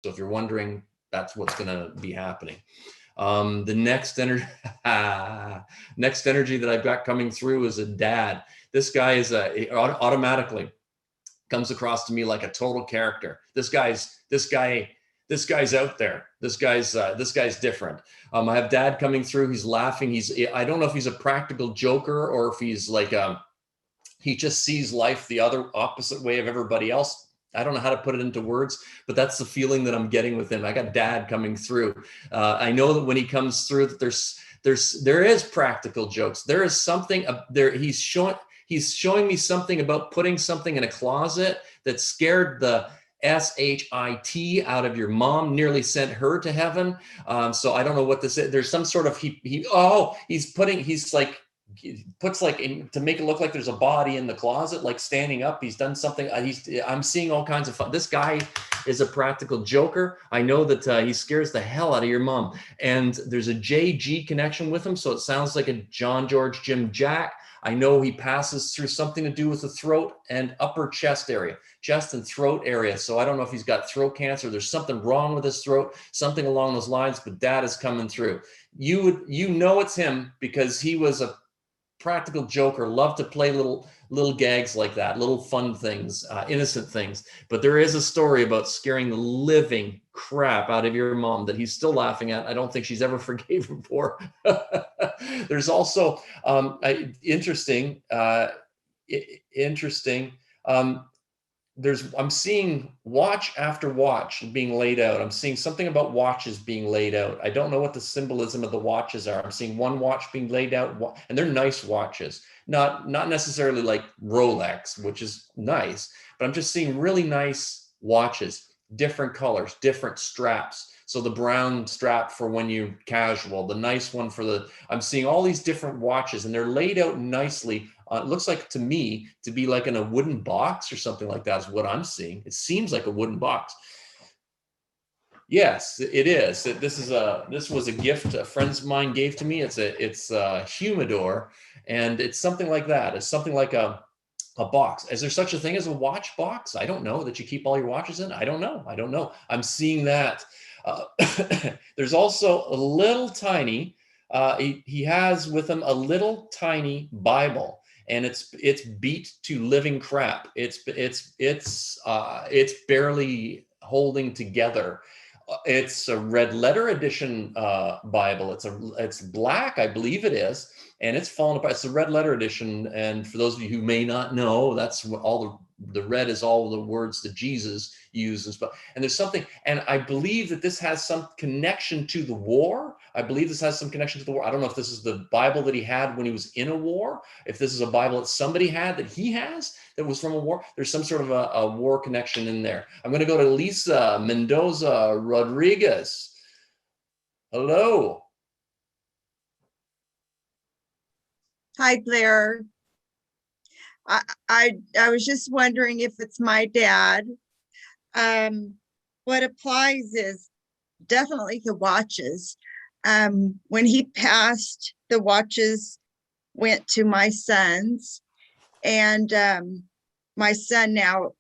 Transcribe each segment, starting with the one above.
So if you're wondering, that's what's going to be happening. The next energy, next energy that I've got coming through is a dad. This guy is automatically comes across to me like a total character. This guy's out there. This guy's different. I have dad coming through. He's laughing. I don't know if he's a practical joker or if he's like he just sees life the other opposite way of everybody else. I don't know how to put it into words, but that's the feeling that I'm getting with him. I got dad coming through. I know that when he comes through, that there is practical jokes. There is something there. He's showing me something about putting something in a closet that scared the SHIT out of your mom, nearly sent her to heaven. So I don't know what this is. There's some sort of he puts like to make it look like there's a body in the closet, like standing up. He's done something. I'm seeing all kinds of fun. This guy is a practical joker. I know that he scares the hell out of your mom. And there's a JG connection with him, so it sounds like a John George Jim Jack. I know he passes through something to do with the throat and upper chest area, chest and throat area. So I don't know if he's got throat cancer. There's something wrong with his throat, something along those lines, but dad is coming through. You know it's him because he was a practical joker, loved to play little gags like that, little fun things, innocent things. But there is a story about scaring the living crap out of your mom that he's still laughing at. I don't think she's ever forgave him for. There's also interesting. I'm seeing watch after watch being laid out. I'm seeing something about watches being laid out. I don't know what the symbolism of the watches are. I'm seeing one watch being laid out, and they're nice watches, not necessarily like Rolex, which is nice, but I'm just seeing really nice watches, different colors, different straps. So the brown strap for when you're casual, the nice one I'm seeing all these different watches, and they're laid out nicely. It looks like to me to be like in a wooden box or something like that is what I'm seeing. It seems like a wooden box. Yes, it is. This was a gift a friend of mine gave to me. It's a humidor, and it's something like that. It's something like a box. Is there such a thing as a watch box? I don't know, that you keep all your watches in. I don't know. I'm seeing that. There's also a little tiny. He has with him a little tiny Bible. And it's beat to living crap. It's barely holding together. It's a red letter edition Bible. It's black, I believe it is, and it's fallen apart. It's a red letter edition. And for those of you who may not know, that's what all the red is all the words that Jesus uses. And there's something, and I believe that this has some connection to the war. I believe this has some connection to the war. I don't know if this is the Bible that he had when he was in a war, if this is a Bible that somebody had that he has that was from a war. There's some sort of a war connection in there. I'm going to go to Lisa Mendoza Rodriguez. Hello. Hi, Blair. I was just wondering if it's my dad. What applies is definitely the watches. When he passed, the watches went to my sons, and my son now,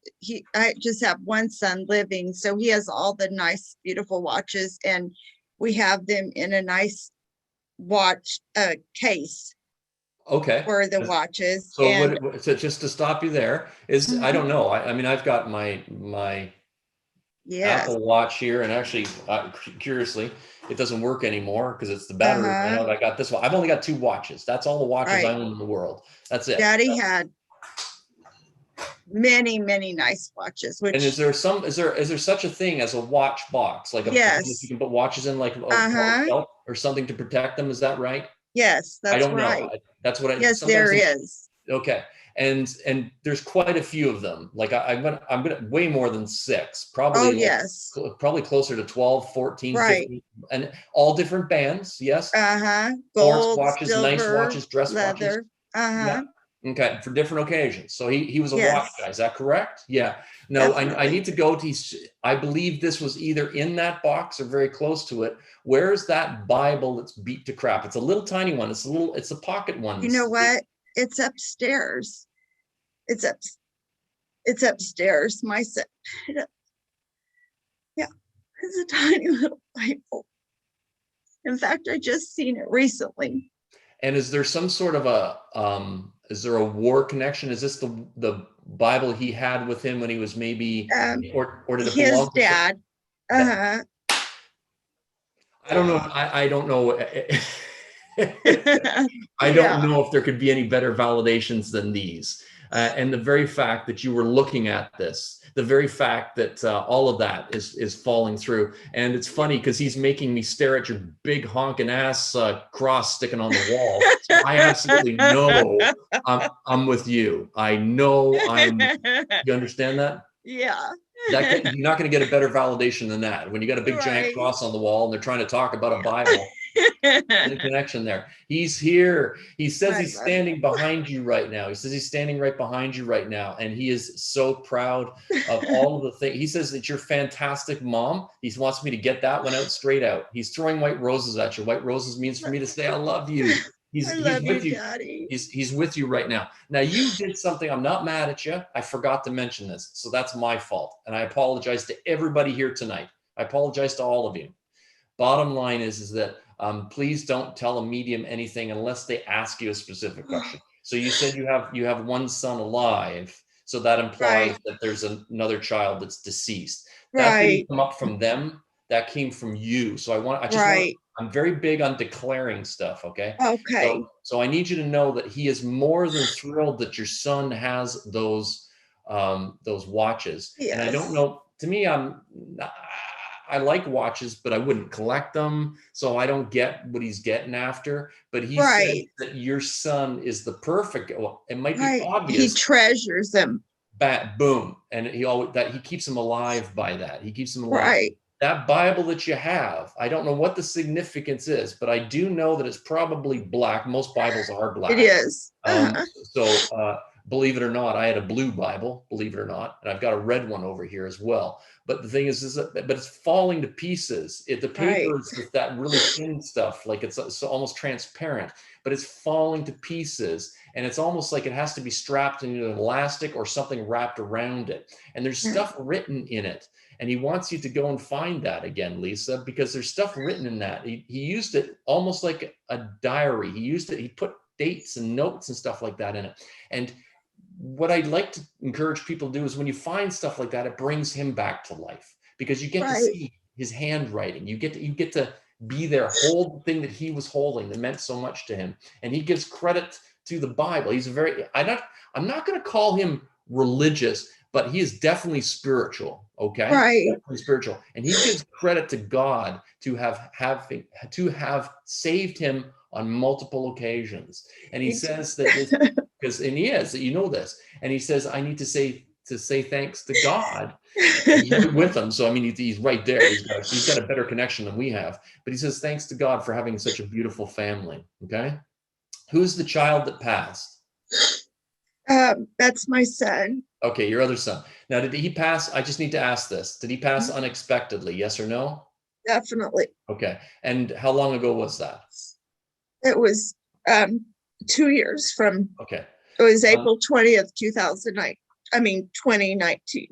I just have one son living, so he has all the nice, beautiful watches, and we have them in a nice watch case. Okay. For the watches. So so just to stop you there is, I don't know. I mean, I've got my yes. Apple Watch here, and actually, curiously, it doesn't work anymore because it's the battery. I know I got this one. I've only got 2 watches. That's all the watches I own in the world. That's it. Daddy had many nice watches. And is there such a thing as a watch box, like yes, you can put watches in, like a belt or something to protect them? Is that right? Yes, that's right. I don't know. That's what I. Yes, there is. Okay, and there's quite a few of them. Like I'm gonna way more than 6, probably. Oh yes. Probably closer to 12, 14, right. 15, and all different bands. Yes. Gold, watches, silver, nice watches, dress leather. watches. Yeah. Okay, for different occasions. So he was a watch guy. Is that correct? Yeah. No, I need to go to. I believe this was either in that box or very close to it. Where's that Bible that's beat to crap? It's a little tiny one. It's a pocket one. You know what? It's upstairs. It's upstairs. My son. Yeah. It's a tiny little Bible. In fact, I just seen it recently. And is there some sort of is there a war connection? Is this the Bible he had with him when he was maybe, Um, or did it his belong to some, dad. that, Uh-huh. I don't know. I don't know. I don't Yeah. know if there could be any better validations than these. And the very fact that you were looking at this, the very fact that all of that is falling through. And it's funny because he's making me stare at your big honking ass cross sticking on the wall. So I absolutely know I'm with you. I know you understand that? Yeah. You're not going to get a better validation than that. When you got a big giant Right. cross on the wall and they're trying to talk about a Bible, Yeah. the connection there. He's here. He says I he's love standing behind you right now. He says he's standing right behind you right now. And he is so proud of all of the things. He says that you're fantastic mom. He wants me to get that one out straight out. He's throwing white roses at you. White roses means for me to say, I love you. I He's love you, with you. Daddy. He's with you right now. Now you did something. I'm not mad at you. I forgot to mention this. So that's my fault. And I apologize to everybody here tonight. I apologize to all of you. Bottom line is that please don't tell a medium anything unless they ask you a specific question. So you said you have one son alive, so that implies Right. that there's another child that's deceased. That didn't Right. come up from them. That came from you. So Right. I'm very big on declaring stuff. Okay. Okay. So I need you to know that he is more than thrilled that your son has those watches. And I don't Yes. know. To me, I like watches, but I wouldn't collect them. So I don't get what he's getting after. But he said Right. that your son is the perfect. Well, it might be Right. He obvious. treasures them. Bat, boom, and he keeps him alive by that. He keeps him alive. Right. That Bible that you have, I don't know what the significance is, but I do know that it's probably black. Most Bibles are It black. is. Uh-huh. So believe it or not, I had a blue Bible, believe it or not, and I've got a red one over here as well. But the thing is that, but it's falling to pieces. The Right. paper is with that really thin stuff, like it's almost transparent, but it's falling to pieces, and it's almost like it has to be strapped in an elastic or something wrapped around it. And there's stuff written in it. And he wants you to go and find that again, Lisa, because there's stuff written in that. He used it almost like a diary. He put dates and notes and stuff like that in it. And what I'd like to encourage people to do is when you find stuff like that, it brings him back to life because you get to Right. see his handwriting. You get to be there, hold the thing that he was holding that meant so much to him. And he gives credit to the Bible. I'm not going to call him religious, but he is definitely spiritual. Okay. Right. Definitely spiritual. And he gives credit to God to have saved him on multiple occasions. And he says that because, and he is, you know this, and he says, I need to say thanks to God. You're with him. So, I mean, he's right there. He's got a better connection than we have, but he says, thanks to God for having such a beautiful family. Okay. Who's the child that passed? That's my son. Okay. Your other son. Now, did he pass? I just need to ask this. Did he pass unexpectedly? Yes or no? Definitely. Okay. And how long ago was that? It was 2 years from, Okay. it was April 20th, 2019.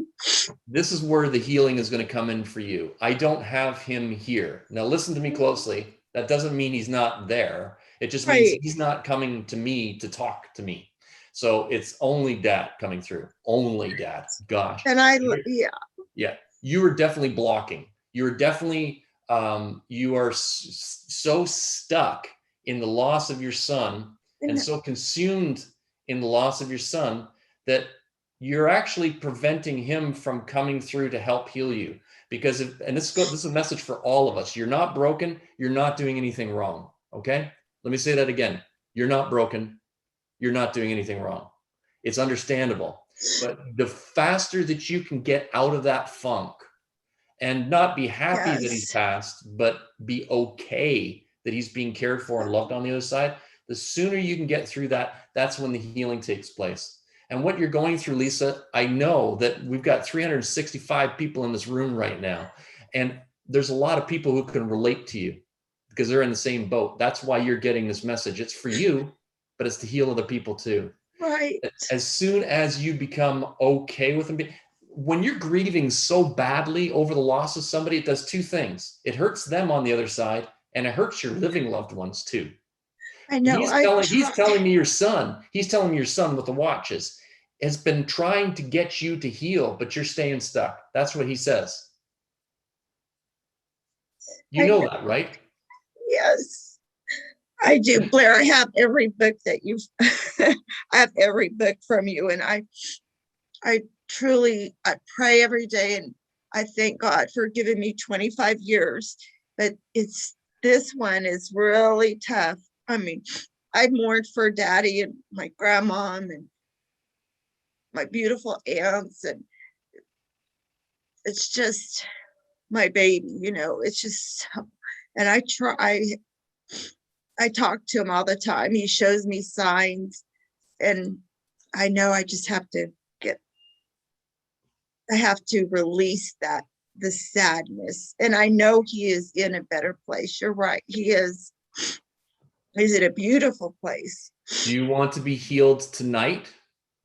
This is where the healing is going to come in for you. I don't have him here. Now, listen to me closely. That doesn't mean he's not there. It just means Right. he's not coming to me to talk to me. So it's only Dad coming through. Only Dad. Gosh. And yeah. Yeah. You are definitely blocking. You're definitely, you are so stuck in the loss of your son and so consumed in the loss of your son that you're actually preventing him from coming through to help heal you. Because this is a message for all of us. You're not broken. You're not doing anything wrong. Okay. Let me say that again. You're not broken. You're not doing anything wrong. It's understandable. But the faster that you can get out of that funk and not be happy that he's passed, but be okay that he's being cared for and loved on the other side, the sooner you can get through that, that's when the healing takes place. And what you're going through, Lisa, I know that we've got 365 people in this room right now. And there's a lot of people who can relate to you because they're in the same boat. That's why you're getting this message. It's for you, but it's to heal other people too. Right. As soon as you become okay with them, when you're grieving so badly over the loss of somebody, it does two things. It hurts them on the other side, and it hurts your living loved ones too. I know. He's telling me your son with the watches has been trying to get you to heal, but you're staying stuck. That's what he says. You I know know. that, right? Yes, I do, Blair. I have every book that you've, I have every book from you. And I truly, I pray every day, and I thank God for giving me 25 years, but this one is really tough. I mean, I mourned for daddy and my grandma and my beautiful aunts, and it's just my baby, it's just, and I talk to him all the time. He shows me signs, and I know I just have to get, I have to release the sadness. And I know he is in a better place. You're right. He is. He's in a beautiful place. Do you want to be healed tonight?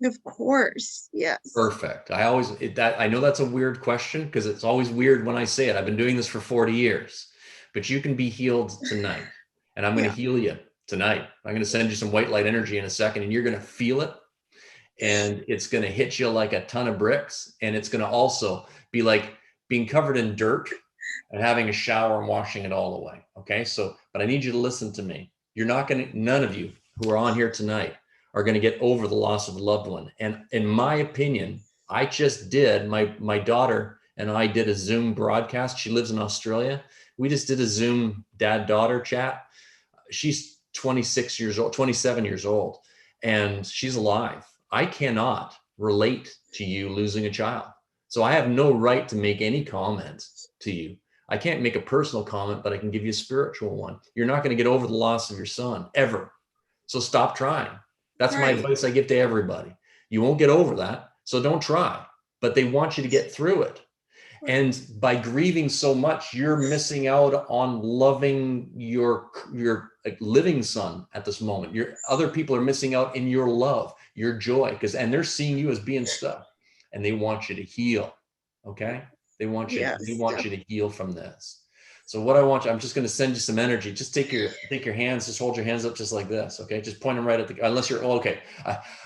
Of course. Yes. Perfect. I know that's a weird question because it's always weird when I say it. I've been doing this for 40 years, but you can be healed tonight, and I'm going to heal you tonight. I'm going to send you some white light energy in a second, and you're going to feel it, and it's going to hit you like a ton of bricks, and it's going to also be like being covered in dirt and having a shower and washing it all away. Okay. But I need you to listen to me. None of you who are on here tonight are going to get over the loss of a loved one. And in my opinion, I just did, my daughter and I did a Zoom broadcast. She lives in Australia. We just did a Zoom dad-daughter chat. She's 27 years old, and she's alive. I cannot relate to you losing a child. So I have no right to make any comments to you. I can't make a personal comment, but I can give you a spiritual one. You're not going to get over the loss of your son ever. So stop trying. That's my advice I give to everybody. You won't get over that, so don't try. But they want you to get through it. And by grieving so much, you're missing out on loving your living son at this moment. Other people are missing out in your love, your joy, and they're seeing you as being stuck, and they want you to heal. Okay? They want you to heal from this. So what I'm just going to send you some energy. Just take your hands, just hold your hands up just like this. Okay. Just point them right at unless you're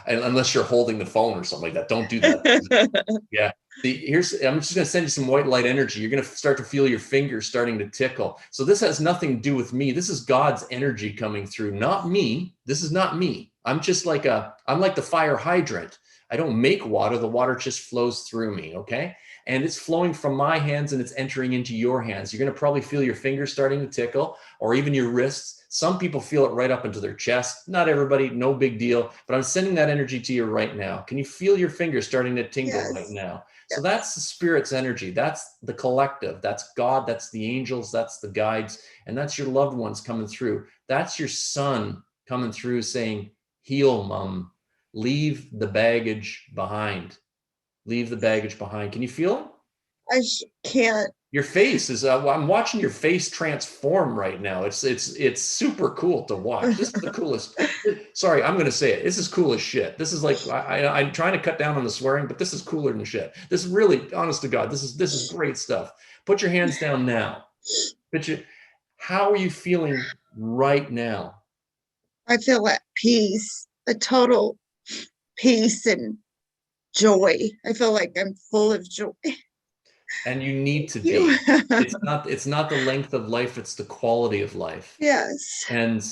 unless you're holding the phone or something like that. Don't do that. Yeah. I'm just going to send you some white light energy. You're going to start to feel your fingers starting to tickle. So this has nothing to do with me. This is God's energy coming through, not me. This is not me. I'm like the fire hydrant. I don't make water. The water just flows through me. Okay. And it's flowing from my hands and it's entering into your hands. You're going to probably feel your fingers starting to tickle, or even your wrists. Some people feel it right up into their chest. Not everybody, no big deal. But I'm sending that energy to you right now. Can you feel your fingers starting to tingle right now? So that's the spirit's energy. That's the collective. That's God. That's the angels. That's the guides. And that's your loved ones coming through. That's your son coming through saying, heal, Mom. Leave the baggage behind. Leave the baggage behind. Can you feel it? I can't. Your face is, I'm watching your face transform right now. It's super cool to watch. This is the coolest. Sorry, I'm going to say it. This is cool as shit. This is like, I'm trying to cut down on the swearing, but this is cooler than shit. This is really, honest to God, this is great stuff. Put your hands down now. How are you feeling right now? I feel at peace, a total peace and joy. I feel like I'm full of joy. And you need to be. It's not the length of life, it's the quality of life. Yes. And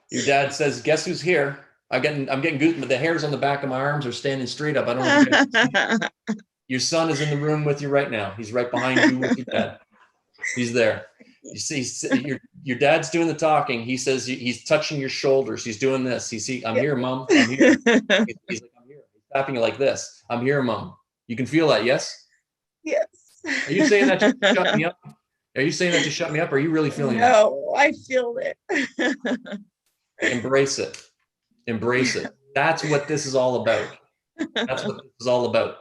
your dad says, guess who's here? I'm getting good. The hairs on the back of my arms are standing straight up. I don't know if you guys see. Your son is in the room with you right now. He's right behind you with your dad. He's there. You see, your dad's doing the talking. He says he's touching your shoulders. He's doing this. I'm here, Mom. I'm here. He's like, I'm here. He's tapping you like this. I'm here, Mom. You can feel that, yes? Yes. Are you saying that to shut me up? Are you saying that to shut me up? Or are you really feeling that? No, I feel it. Embrace it. Embrace it. That's what this is all about. That's what this is all about.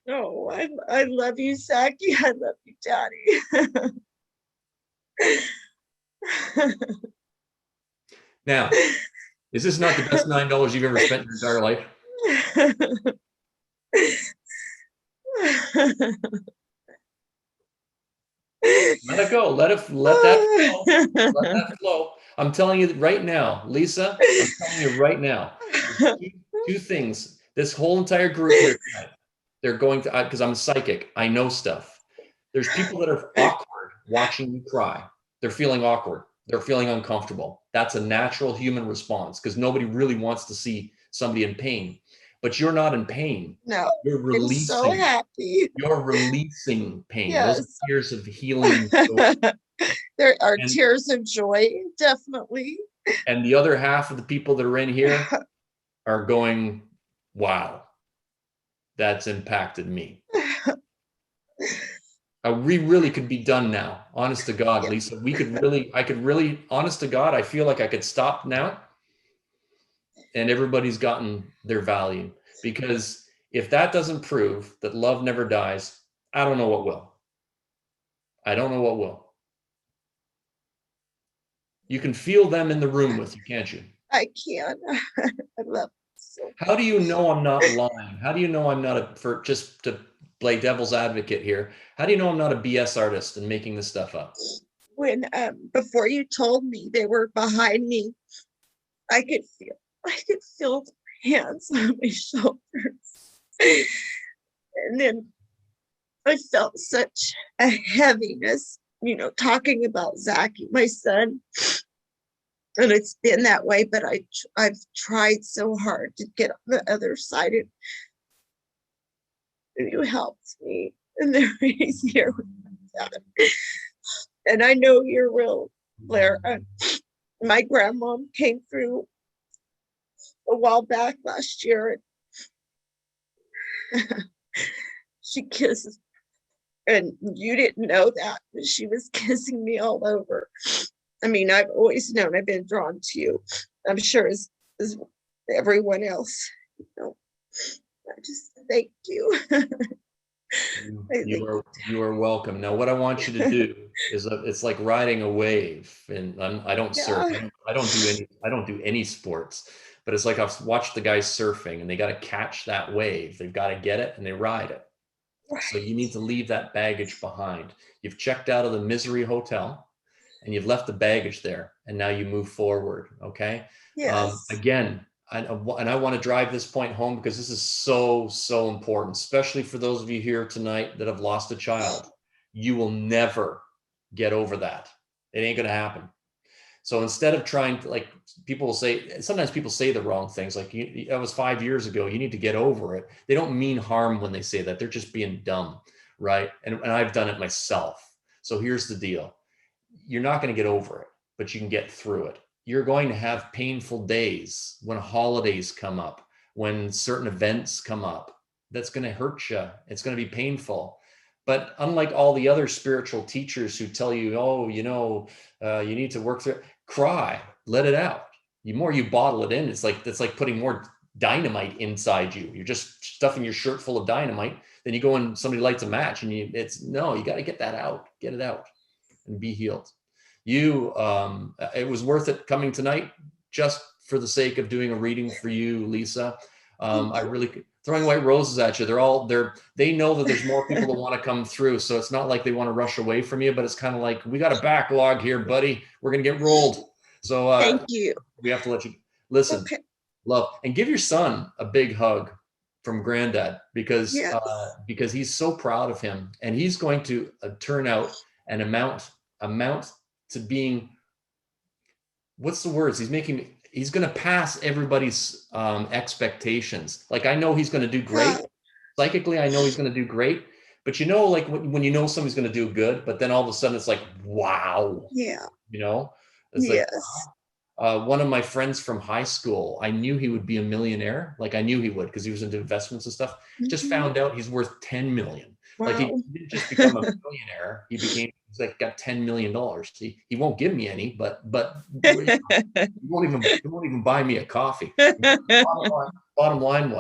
Oh, I love you, Saki. I love you, Daddy. Now, is this not the best $9 you've ever spent in your entire life? Let it go. Let that flow. Let that flow. I'm telling you right now, Lisa, I'm telling you right now, two things. This whole entire group here tonight, they're going to, because I'm psychic, I know stuff. There's people that are awkward watching you cry. They're feeling awkward. They're feeling uncomfortable. That's a natural human response because nobody really wants to see somebody in pain. But you're not in pain. No, You're I'm so releasing. happy. You're releasing pain. Those are Yes. tears of healing joy. There are And, tears of joy, definitely. and the other half of the people that are in here are going, wow, that's impacted me. We really could be done now. Honest to God, Yeah. Lisa, I could really, honest to God, I feel like I could stop now and everybody's gotten their value. Because if that doesn't prove that love never dies, I don't know what will. I don't know what will. You can feel them in the room with you, can't you? I can. I love it so. How do you know I'm not lying? How do you know I'm not for just to play devil's advocate here? How do you know I'm not a BS artist and making this stuff up? When before you told me they were behind me, I could feel their hands on my shoulders. And then I felt such a heaviness, talking about Zachy, my son. And it's been that way, but I've tried so hard to get on the other side, and you helped me, and they're easier with that. And I know you're real, Blair. My grandmom came through a while back last year. She kisses, and you didn't know that, but she was kissing me all over. I mean, I've always known I've been drawn to you. I'm sure as everyone else. I just thank you. You are welcome. Now, what I want you to do is it's like riding a wave, and I don't surf. Yeah. I don't do any sports, but it's like I've watched the guys surfing, and they got to catch that wave. They've got to get it, and they ride it. So you need to leave that baggage behind. You've checked out of the misery hotel, and you've left the baggage there, and now you move forward. Okay. Yes. Again, and I want to drive this point home because this is so, so important, especially for those of you here tonight that have lost a child. You will never get over that. It ain't going to happen. So instead of trying to, like, people will say, sometimes people say the wrong things. Like, that was 5 years ago. You need to get over it. They don't mean harm when they say that. They're just being dumb, right? And I've done it myself. So here's the deal. You're not going to get over it, but you can get through it. You're going to have painful days when holidays come up, when certain events come up. That's going to hurt you. It's going to be painful. But unlike all the other spiritual teachers who tell you, oh, you need to work through it, cry, let it out. The more you bottle it in, it's like putting more dynamite inside you. You're just stuffing your shirt full of dynamite. Then you go and somebody lights a match, and you got to get that out, get it out, and be healed. It was worth it coming tonight just for the sake of doing a reading for you, Lisa. I really throwing white roses at you. They know that there's more people that want to come through. So it's not like they want to rush away from you, but it's kind of like, we got a backlog here, buddy. We're going to get rolled. So thank you. We have to let you listen, okay. Love, and give your son a big hug from Granddad because he's so proud of him, and he's going to turn out an amount to being, what's the words he's going to pass everybody's expectations. Like, I know he's going to do great. Psychically, I know he's going to do great. But like when you know somebody's going to do good, but then all of a sudden it's like, wow. Yeah. It's yes. like, one of my friends from high school, I knew he would be a millionaire. Like, I knew he would because he was into investments and stuff. Just found out he's worth 10 million. Wow. Like, he didn't just become a millionaire. He's like got $10 million. He won't give me any, but he won't even buy me a coffee. Bottom line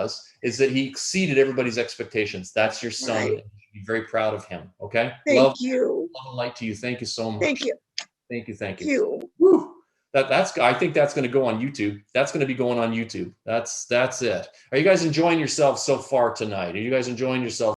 is that he exceeded everybody's expectations. That's your son. Right. Be very proud of him. Okay. Thank you. Love and light to you. Thank you so much. Thank you. Thank you. Thank Thank you. you. Whew. I think that's going to go on YouTube. That's going to be going on YouTube. That's it. Are you guys enjoying yourselves so far tonight? Are you guys enjoying yourselves?